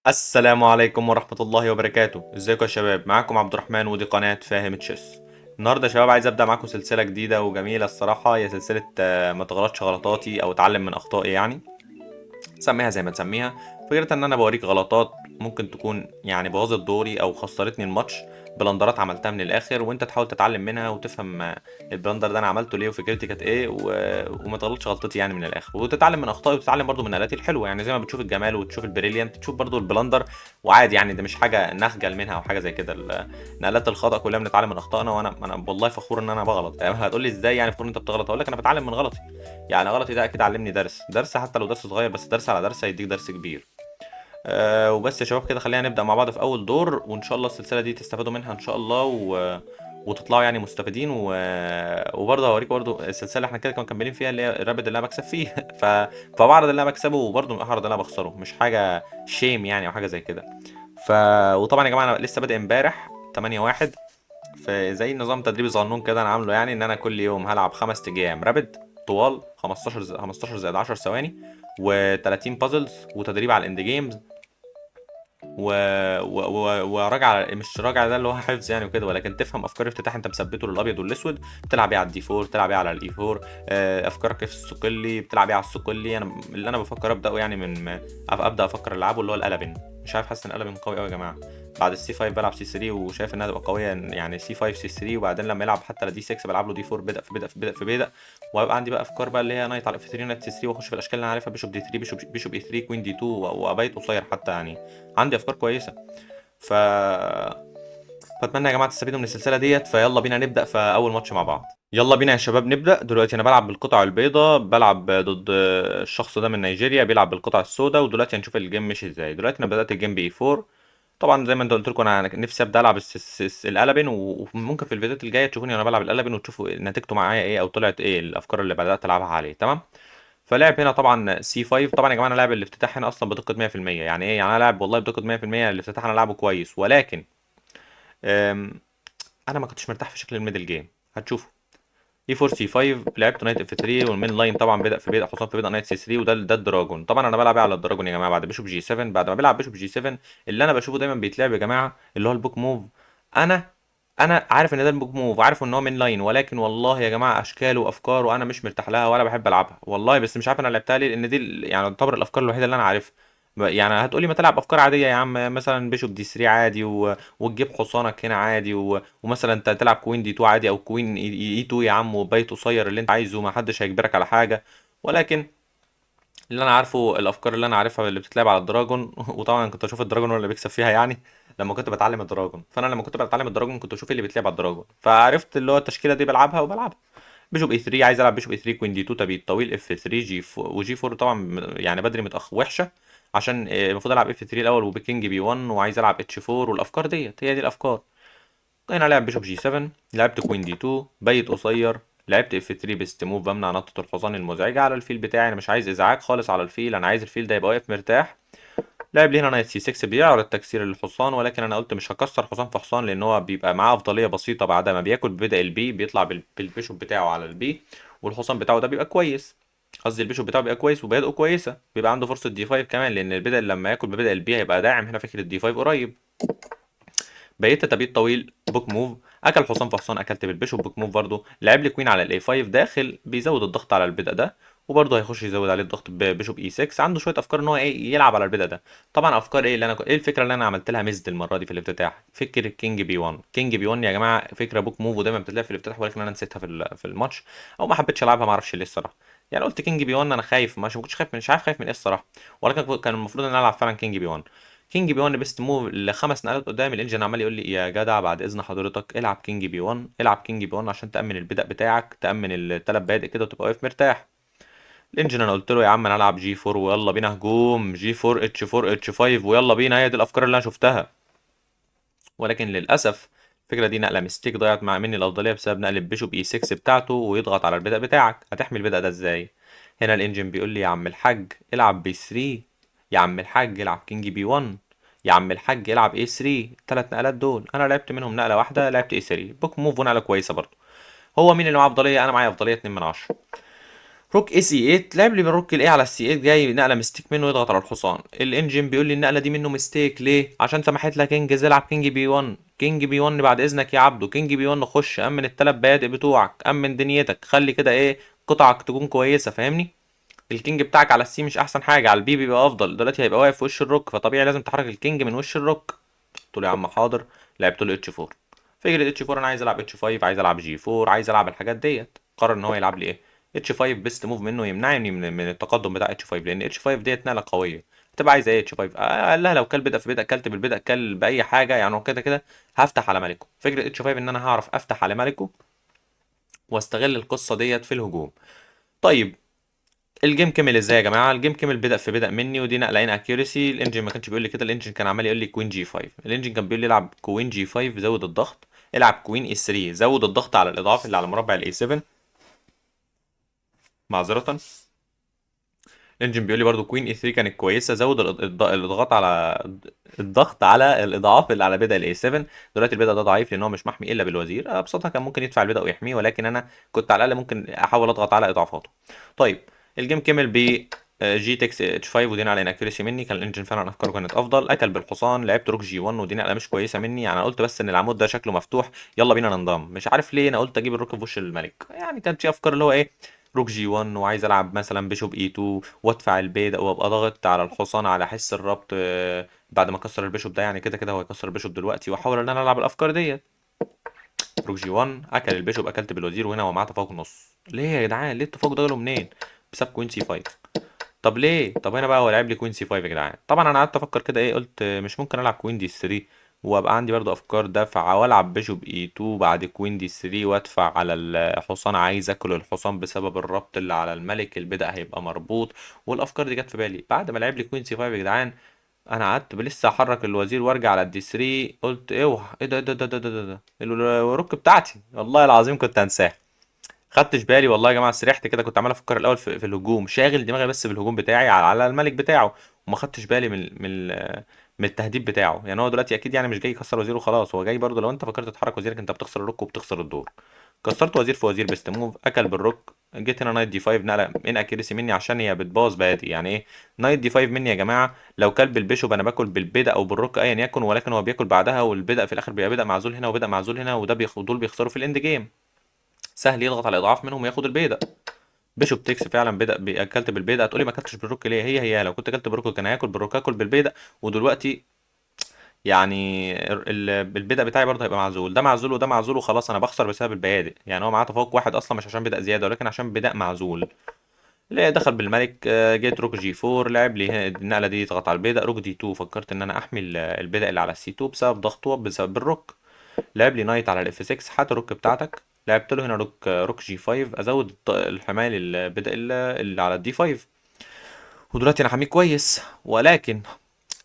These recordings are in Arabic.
السلام عليكم ورحمة الله وبركاته. ازيكم يا شباب؟ معاكم عبد الرحمن ودي قناة فاهم تشيس. النهارده يا شباب عايز ابدا معاكم سلسلة جديدة وجميلة الصراحة، هي سلسلة ما تغلطش غلطاتي او اتعلم من اخطائي يعني. سميها زي ما تسميها. فكرة ان انا بوريك غلطات ممكن تكون يعني بوظت دوري او خسرتني الماتش، بلندرات عملتها من الاخر، وانت تحاول تتعلم منها وتفهم البلندر ده انا عملته ليه وفكرتي كانت ايه وما تغلطش غلطتي يعني من الاخر، وتتعلم من اخطائي وتتعلم برضو من نقلاتي الحلوه، يعني زي ما بتشوف الجمال وتشوف البريليانت تشوف برضو البلندر. وعادي يعني ده مش حاجه نخجل منها او حاجه زي كده. نقلات الخطا كلها بنتعلم من اخطائنا، وانا والله فخور ان انا بغلط. يعني هتقول لي ازاي يعني فخور إن انت بتغلط؟ اقول لك انا بتعلم من غلطي. يعني غلطي ده اكيد علمني درس حتى لو درس صغير، بس درس على درس هيديك درس كبير. وبس يا شباب كده خلينا نبدأ مع بعض في أول دور، وإن شاء الله السلسلة دي تستفادوا منها إن شاء الله وتطلعوا يعني مستفيدين وبرضه هوريكم برضه السلسلة احنا كده كنا مكملين فيها اللي هي الرابد اللي أنا بكسب فيه فبعرض اللي أنا بكسبه وبرضه أعرض اللي أنا بخسره، مش حاجة شيم يعني أو حاجة زي كده. ف وطبعا يا جماعة أنا لسه بادئ امبارح 8/1، فزي نظام تدريبي صغنون كده أنا عامله، يعني إن أنا كل يوم هلعب 5 أيام رابد طوال 15 زائد 10 ثواني و30 بازلز وتدريب على الاند جيمز و... وراجع، مش راجع ده اللي هو حفظ يعني وكده، ولكن تفهم افكار افتتاح انت مثبته للابيض والاسود، بتلعب بيه على الدي 4، بتلعب بيه على الاي 4. افكارك كيف الصقلي بتلعب بيه على الصقلي. انا اللي انا بفكر ابداه يعني ابدا افكر العبه اللي هو القلبن. مش عارف، حاسس ان القلبن قوي قوي يا جماعه. بعد السي 5 بلعب سي 3 وشايف انها تبقى قويه، يعني سي 5 سي 3، وبعدين لما يلعب حتى دي 6 بلعب له دي 4، بدا. وهيبقى عندي بقى افكار بقى اللي هي نايت على اف 3 نايت سي 3، واخش في الاشكال اللي انا عارفها، بيشوب دي 3 بيشوب اي 3 كوين دي 2 وابيت قصير حتى يعني. عندي افكار كويسه. ف فاتمنى يا جماعه تستفيدوا من السلسله ديت. فيلا بينا نبدا في اول ماتش مع بعض. يلا بينا يا شباب نبدا دلوقتي. انا بلعب بالقطع البيضاء، بلعب ضد الشخص ده من نيجيريا بيلعب بالقطع السوداء، ودلوقتي هنشوف الجيم ماشي ازاي. دلوقتي انا بدات الجيم باي 4. طبعا زي ما انت قلت لكم انا نفسي ابدا العب القلبن، وممكن في الفيديوهات الجايه تشوفوني وانا بلعب القلبن وتشوفوا نتيجته معايا ايه او طلعت ايه الافكار اللي بدات العبها عليه. تمام. فلعب هنا طبعا سي 5. طبعا يا جماعه انا لاعب الافتتاح هنا اصلا بدقه 100%. يعني ايه؟ يعني انا لاعب والله بدقه 100%. الافتتاح انا لعبه كويس، ولكن أم، انا ما كنتش مرتاح في شكل الميدل جيم. هتشوفوا اي 4 سي 5، لعبت نايت اف 3، والمين لاين طبعا بدا في بدا حصان في بدا نايت سي 3، ده الدراجون. طبعا انا بلعب إيه على الدراجون يا جماعه؟ بعد بيشوب جي 7، بعد ما بيلعب بيشوب جي 7 اللي انا بشوفه دايما بيتلعب يا جماعه اللي هو البوك موف. انا انا عارف ان ده البوك موف، عارف ان هو مين لاين، ولكن والله يا جماعه اشكاله وافكاره انا مش مرتاح لها ولا بحب العبها والله. بس مش عارف انا لعبتها ليه، لان دي يعني تعتبر الافكار الوحيده اللي انا عارفها. يعني هتقولي ما تلعب افكار عاديه يا عم، مثلا بيشوب دي 3 عادي وتجيب حصانك هنا عادي ومثلا انت تلعب كوين دي 2 عادي او كوين اي 2 يا عم، وبيت قصير اللي انت عايزه، ما حدش هيجبرك على حاجه. ولكن اللي انا عارفه الافكار اللي انا عارفها اللي بتتلعب على الدراجون وطبعا كنت اشوف الدراجون هو اللي بيكسب فيها يعني لما كنت بتعلم الدراجون. فانا لما كنت بتعلم الدراجون كنت اشوف اللي بيتلعب على الدراجون، فعرفت اللي هو التشكيله دي بلعبها وبلعبها. بيشوب اي 3 عايز العب بيشوب اي 3 كوين دي 2 تبي طويل اف 3 جي وجي 4 طبعا يعني بدري متاخر وحشه، عشان المفروض العب اف 3 الاول وبكينج بي 1، وعايز العب اتش 4، والافكار ديت هي دي الافكار. هنا لعب بيشوب جي 7، لعبت كوين دي 2 بيت قصير، لعبت اف 3 بيست موف بمنع نطة الحصان المزعجة على الفيل بتاعي. انا مش عايز ازعاج خالص على الفيل، انا عايز الفيل ده يبقى واقف مرتاح. لعب لي هنا نايت سي 6 بيعرض تكسير للحصان، ولكن انا قلت مش هكسر حصان في حصان لان هو بيبقى معاه افضليه بسيطه بعد ما بياكل ببدأ البي، بيطلع بالبيشوب بتاعه على البي، والحصان بتاعه ده بيبقى كويس. قصدي البيشوب بتاعه بيبقى كويس وبيدقه كويسه، بيبقى عنده فرصه دي 5 كمان، لان البدأ لما ياكل ببدأ البي هيبقى داعم هنا فكره دي 5 قريب. بقيت تبيت طويل بوك موف، اكل حصان في حصان، اكلت بالبيشوب بوك موف برضه، لعب لي كوين على الاي 5 داخل بيزود الضغط على البدأ ده، وبرضه هيخش يزود عليه الضغط ببيشوب اي 6. عنده شويه افكار ان هو ايه يلعب على البدأ ده. طبعا افكار ايه اللي انا ايه الفكره اللي انا عملت لها ميزد المره دي في الافتتاح؟ فكره كينج بي 1. كينج بي 1 يا جماعه فكره بوك موف ودايما بتتلعب في الافتتاح، ولكن انا نسيتها في الماتش، او ما حبيتش العبها، ما اعرفش ليه الصراحه. يعني قلت كينج بي 1 انا خايف، ما كنتش خايف من، مش عارف خايف من ايه الصراحه، ولكن كان المفروض ان انا العب فعلا كينج بي 1. كينج بي 1 بيست موف لخمس نقلات قدام. الانجن عمال يقول لي يا جدع بعد اذن حضرتك العب كينج بي 1، العب كينج بي 1 عشان تامن البدأ بتاعك، تامن الثلاث بادئ كده وتبقى واقف مرتاح. الانجن انا قلت له يا عم انا العب جي 4 ويلا بينا هجوم، جي 4 اتش 4 اتش 5 ويلا بينا، هي دي الافكار اللي انا شفتها. ولكن للاسف الفكره دي نقله مستيك، ضيعت مع مني الافضليه بسبب نقل البيشوب اي 6 بتاعته ويضغط على البدأ بتاعك. هتحمي البدأ ده ازاي؟ هنا الانجن بيقول لي يا عم الحاج العب بي 3، يا عم الحاج العب كينج بي 1، يا عم الحاج العب اي 3. الثلاث نقلات دول انا لعبت منهم نقله واحده، لعبت اي 3 بوك موف ونقله كويسه برضه. هو مين اللي معاه افضليه؟ انا معايا افضليه 2 من 10. روك اي سي 8 لعب لي بالروك الاي على السي 8، جاي نقله مستيك منه يضغط على الحصان. الانجن بيقول لي النقله دي منه مستيك ليه؟ عشان سمحت لك انجز العب كينج بي 1. كينج بي 1 بعد اذنك يا عبدو، كينج بي 1 خش امن الثلاث بيادق بتوعك، امن دنيتك، خلي كده ايه قطعك تكون كويسه، فاهمني؟ الكينج بتاعك على السي مش احسن حاجه، على البي بيبقى افضل، دلوقتي هيبقى واقف في وش الروك فطبيعي لازم تحرك الكينج من وش الروك. قلت له يا عم حاضر. لعبت له اتش 4. فكره اتش 4 انا عايز العب اتش 5، عايز العب جي 4، عايز العب الحاجات ديت. قرر ان هو يلعب لي ايه؟ اتش 5 بيست موف منه يمنعني من التقدم بتاع اتش 5، لان اتش 5 ديت نقله قويه. هتبقى عايز ايه اتش 5؟ قال لها لو كل بدأ في بدأ كلت بالبدأ كل باي حاجه يعني، هو كده كده هفتح على ملكه. فكره اتش 5 ان انا هعرف افتح على ملكه واستغل القصه ديت في الهجوم. طيب الجيم كمل ازاي يا جماعه؟ الجيم كمل بدأ في بدأ مني، ودي نقله ان اكيورسي. الانجن ما كانش بيقول لي كده، الانجن كان عمال يقول لي كوين جي 5. الانجن كان بيقول لي العب كوين جي 5 زود الضغط، العب كوين اي 3 زود الضغط على الاضعاف اللي على مربع الاي 7. معذره. الانجن بيقول لي برضو كوين اي 3 كانت كويسه، زود الاضغاط على الضغط على الاضعاف اللي على بدأ الاي 7. دلوقتي البدأ ده ضعيف لان هو مش محمي الا بالوزير، ابسطها كان ممكن يدفع البدأ ويحميه، ولكن انا كنت على الاقل ممكن احاول اضغط على اضعافاته. طيب الجيم كمل ب جي تكس اتش 5، ودي على انكيورسي مني، كان الانجن فعلا افكاره كانت افضل. اكل بالحصان، لعبت روك جي 1 ودي نقله مش كويسه مني يعني. انا قلت بس ان العمود ده شكله مفتوح، يلا بينا ننضم. مش عارف ليه انا قلت اجيب الروك في وش الملك، يعني كانت في افكار اللي هو ايه، روك جي 1 وعايز العب مثلا بيشوب اي 2 وادفع البيدق وابقى ضاغط على الحصان على حس الربط بعد ما كسر البيشوب ده، يعني كده كده هو هيكسر البيشوب دلوقتي، واحاول ان انا العب الافكار ديت. روك جي 1 اكل البيشوب، اكلت بالوزير، وهنا هو معاه تفوق نص. ليه يا جدعان؟ ليه التفوق ده جاله منين؟ بسبب كوين سي 5. طب ليه؟ طب هنا بقى هو لعب لي كوين سي 5 يا جدعان. طبعا انا قعدت افكر كده ايه، قلت مش ممكن العب كوين دي 3 وابقى عندي برضو افكار دفع، والعب بيشوب اي 2 بعد كوين دي 3 وادفع على الحصان، عايز اكل الحصان بسبب الربط اللي على الملك، البدأ هيبقى مربوط. والافكار دي جت في بالي بعد ما لعب لي كوين سي 5 يا جدعان. انا قعدت لسه احرك الوزير وارجع على الدي 3، قلت اوعى ايه ده الروك بتاعتي، والله العظيم كنت هنساها. خدتش بالي والله يا جماعه، سرحت كده، كنت عمال افكر الاول في الهجوم، شاغل دماغي بس بالهجوم بتاعي على الملك بتاعه، وما خدتش بالي من التهديد بتاعه. يعني هو دلوقتي اكيد يعني مش جاي يكسر وزيره وخلاص، هو جاي برضه لو انت فكرت تتحرك وزيرك انت بتخسر الروك وبتخسر الدور. كسرت وزير في وزير بيست موف، اكل بالروك. جيت هنا نايت دي 5، نقله من اكيرسي مني عشان هي بتبوظ بادي. يعني ايه نايت دي 5 مني يا جماعه؟ لو كل بالبيشوب انا باكل بالبيدا او بالروك ايا يكن، ولكن هو بياكل بعدها، والبيدا في الاخر بيبقى بيدا معزول هنا وبيدا معزول هنا، وده دول بيخسروا في الاند جيم. سهل يضغط على اضعاف منهم وياخد البيدا. بيشوب تكس فعلا بدا اكلت بالبيضه. هتقولي ما اكلتش بالروك ليه؟ هي لو كنت اكلت بالروك كان هياكل بالروك، اكل بالبيضه. ودلوقتي يعني البدأ بتاعي برضه هيبقى معزول، ده معزول وده معزول، وخلاص انا بخسر بسبب البيادق. يعني هو معاه تفوق واحد اصلا مش عشان بدأ زياده، ولكن عشان بدأ معزول. اللي دخل بالملك جيت روك جي 4، لعب لي النقله دي ضغط على البيدق. روك دي 2 فكرت ان انا احمي البيدق اللي على السي 2 بسبب ضغطه بسبب الروك. لعب لي نايت على الاف 6، هات الروك بتاعتك. لعبت له هنا روك جي 5 ازود الحمايه للبدء اللي على الدي 5. ودلوقتي انا حاميه كويس، ولكن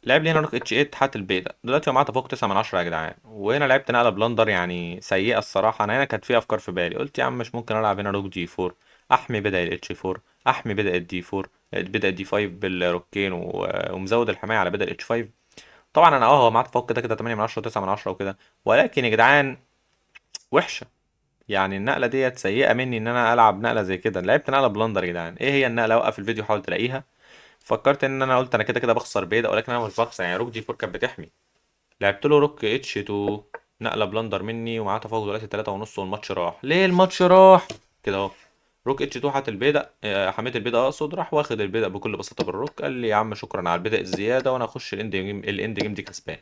لعب لي هنا روك اتش 8 هات البيضة. دلوقتي هو معاه تفوق 9 من 10 يا جدعان، وهنا لعبت نقله بلندر يعني سيئه الصراحه. انا هنا كانت في افكار في بالي، قلت يا عم مش ممكن العب هنا روك جي 4، احمي بدأ الاتش 4، احمي بدأ الدي 4، بدأ الدي 5 بالروكين ومزود الحمايه على بدأ الاتش 5. طبعا انا هو معاه تفوق كده كده 8 من 10 و9 من 10 وكده، ولكن يا جدعان وحشه. يعني النقله ديت سيئه مني ان انا العب نقله زي كده. لعبت نقله بلندر يا جدعان. ايه هي النقله؟ وقف الفيديو حاول تلاقيها. فكرت ان انا قلت انا كده كده بخسر بيضة، ولكن انا مش بخسر، يعني روك جي 4 كانت بتحمي. لعبت له روك اتش 2، نقله بلندر مني ومعاه تفوق دلوقتي 3 ونص، والماتش راح. ليه الماتش راح كده اهو؟ روك اتش 2 حات البيضة، حميت البيضة اقصد، راح واخد البيضة بكل بساطة بالروك. قال لي يا عم شكرا على البيضة الزيادة، وانا اخش الاند جيم دي كسبان.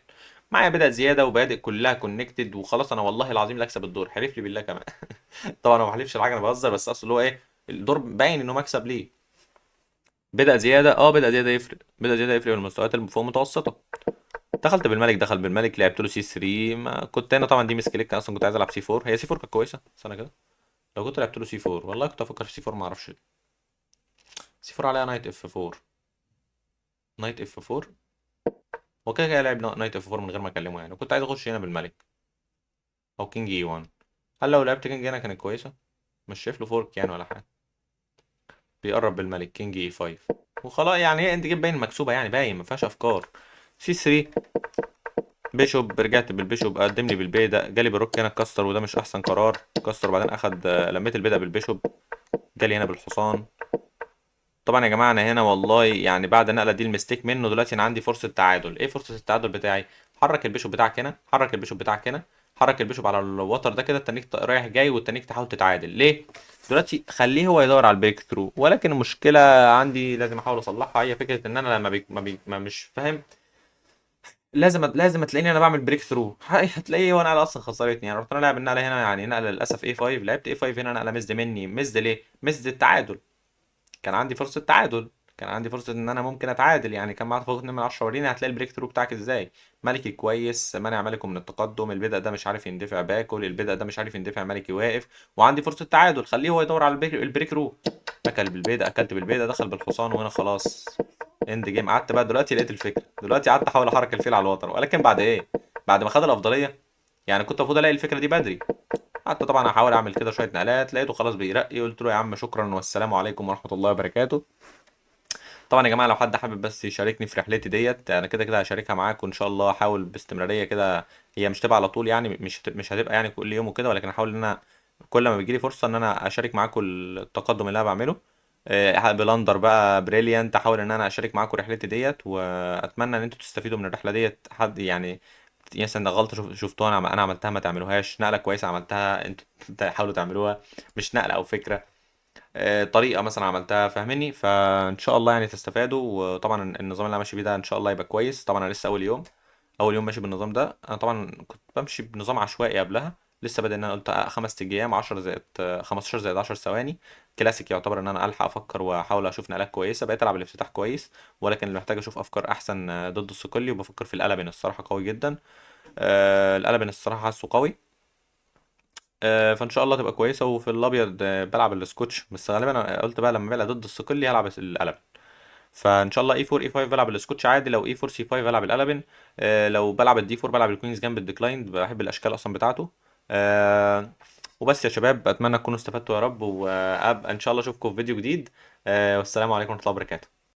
معايا بيضة زيادة وبادئ كلها كونكتد وخلاص، انا والله العظيم لا اكسب الدور، حلف لي بالله كمان. طبعا هو ما حلفش الحاجة، انا بهزر، بس اصل هو ايه، الدور باين انه مكسب ليه. بدأ زيادة، بدأ زيادة يفرق، بدأ زيادة يفرق من المستويات اللي فوق المتوسطة. دخلت بالملك، دخل بالملك، لعبت له سي 3. ما كنت انا طبعا دي مسكليك، اصلا كنت عايز العب سي 4. هي سي 4 كانت كويسه استنى كده. لو كنت لعبت له سي 4 والله كنت افكر في سي 4، ما اعرفش ليه. سي 4 عليها نايت اف 4. نايت اف 4. هو كده كده لعب نايت اف 4 من غير ما اكلمه يعني، وكنت عايز اخش هنا بالملك او كينج اي 1. هل لو لعبت كينج هنا كانت كويسه؟ مش شايف له فورك يعني ولا حاجه. بيقرب بالملك كينج اي 5 وخلاص. يعني هي انت جيب باين مكسوبه يعني، باين ما فيهاش افكار. سي 3. بيشوب، رجعت بالبيشوب، قدم لي بالبيدق، جالي بالروك هنا اتكسر، وده مش احسن قرار. كسر وبعدين اخد لميت البيدق بالبيشوب، جالي هنا بالحصان. طبعا يا جماعه انا هنا والله يعني بعد النقله دي المستيك منه، دلوقتي انا عندي فرصه تعادل. ايه فرصه التعادل بتاعي؟ حرك البيشوب بتاعك هنا، حرك البيشوب بتاعك هنا، حرك البيشوب على الوتر ده كده، التانيك رايح جاي والتانيك تحاول تتعادل. ليه؟ دلوقتي خليه هو يدور على البريك ثرو، ولكن المشكله عندي لازم احاول اصلحها، هي فكره ان انا لما ما مش فاهم، لازم تلاقيني انا بعمل بريك ثرو. هتلاقيه وانا قاعد اصلا خسرتني. يعني رحت انا لاعب النقله هنا، يعني نقله للاسف اي 5، لعبت اي 5 هنا نقله مزد مني. مزد ليه؟ مزد التعادل. كان عندي فرصه تعادل، كان عندي فرصه ان انا ممكن اتعادل، يعني كان معايا فوق 2 من 10. وريني هتلاقي البريك ثرو بتاعك ازاي. ملكي كويس، مانع ملكه من التقدم، البدأ ده مش عارف يندفع باكل، البدأ ده مش عارف يندفع ملكي واقف، وعندي فرصه تعادل. خليه هو يدور على البريك ثرو. اكل بالبيضه، اكلت بالبيضه، دخل بالحصان، وهنا خلاص اند جيم. قعدت بقى دلوقتي لقيت الفكره، دلوقتي قعدت احاول احرك الفيل على الوتر، ولكن بعد ايه؟ بعد ما خد الافضليه. يعني كنت المفروض الاقي الفكره دي بدري. قعدت طبعا احاول اعمل كده شويه نقلات، لقيته خلاص بيرقي، قلت له يا عم شكرا والسلام عليكم ورحمه الله وبركاته. طبعا يا جماعه لو حد حابب بس يشاركني في رحلتي ديت، انا كده كده هشاركها معاكم ان شاء الله. احاول باستمراريه كده، هي مش تبقى على طول يعني، مش هتبقى يعني كل يوم وكده، ولكن احاول ان انا كل ما بيجيلي فرصه ان انا اشارك معاكم التقدم اللي انا بعمله. بلندر بقى بريليانت، احاول ان انا اشارك معاكم رحلتي ديت، واتمنى ان انتوا تستفيدوا من الرحله ديت. حد يعني مثلا غلطه شفتوها انا عملتها ما تعملوهاش، نقله كويسه عملتها انتوا تحاولوا تعملوها، مش نقله او فكره، طريقه مثلا عملتها، فاهمني؟ فان شاء الله يعني تستفادوا. وطبعا النظام اللي انا ماشي بيه ده ان شاء الله يبقى كويس. طبعا انا لسه اول يوم، اول يوم ماشي بالنظام ده. انا طبعا كنت بمشي بنظام عشوائي قبلها، لسه بادئ ان انا قلت 5 ايام 10 زائد 15 زائد 10 ثواني كلاسيك، يعتبر ان انا الحق افكر واحاول اشوف نقلات كويسه. بقيت العب الافتتاح كويس، ولكن اللي محتاج اشوف افكار احسن ضد الصقلي. وبفكر في القلبن الصراحه قوي جدا. القلبن الصراحه حاسه قوي. فان شاء الله تبقى كويسه. وفي الابيض بلعب السكوتش، بس غالبا انا قلت بقى لما بلعب ضد الصقلي هلعب القلم. فان شاء الله اي 4 اي 5 بلعب السكوتش عادي، لو اي 4 سي 5 بلعب القلم. لو بلعب الدي 4 بلعب الكوينز جنب الديكلاين، بحب الاشكال اصلا بتاعته. أه وبس يا شباب، اتمنى تكونوا استفدتوا يا رب، وابقى ان شاء الله اشوفكم في فيديو جديد. والسلام عليكم ورحمه الله وبركاته.